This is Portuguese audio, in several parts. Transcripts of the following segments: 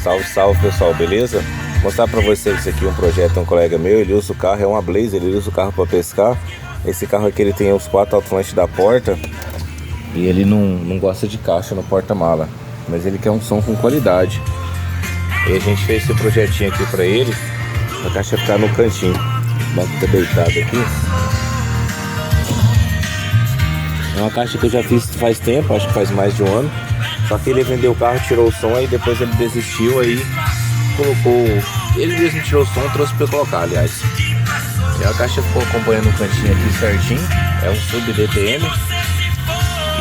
Salve, salve pessoal, beleza? Vou mostrar pra vocês isso aqui, um projeto de um colega meu. Ele usa o carro, é uma Blazer, ele usa o carro pra pescar. Esse carro aqui ele tem os 4 alto-falantes da porta. E ele não gosta de caixa no porta-mala, mas ele quer um som com qualidade. E a gente fez esse projetinho aqui pra ele, a caixa ficar no cantinho. O banco tá deitado aqui. É uma caixa que eu já fiz faz tempo, acho que faz mais de um ano. Só que ele vendeu o carro, tirou o som, aí depois ele desistiu, aí colocou... Ele mesmo tirou o som, trouxe pra eu colocar, aliás. E a caixa ficou acompanhando o cantinho aqui certinho. É um sub DTM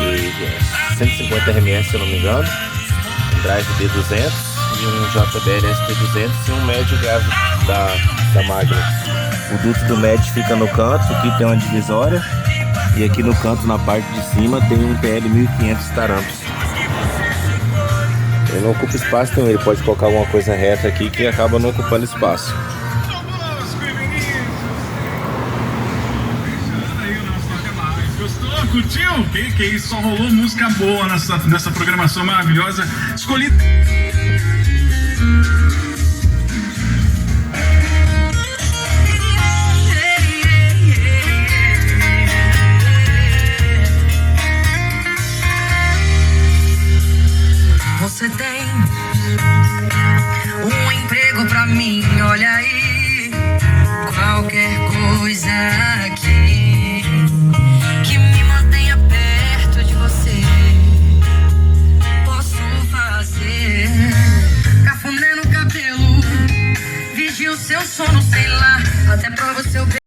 e 150 RMS, se eu não me engano. Um drive D200 e um JBL ST200 e um médio grave da Magna. O duto do médio fica no canto, aqui tem uma divisória. E aqui no canto, na parte de cima, tem um PL 1500 Tarampos. Ele não ocupa espaço nenhum, ele pode colocar alguma coisa reta aqui que acaba não ocupando espaço. Gostou? Curtiu? Que isso, só rolou música boa nessa programação maravilhosa. Escolhi...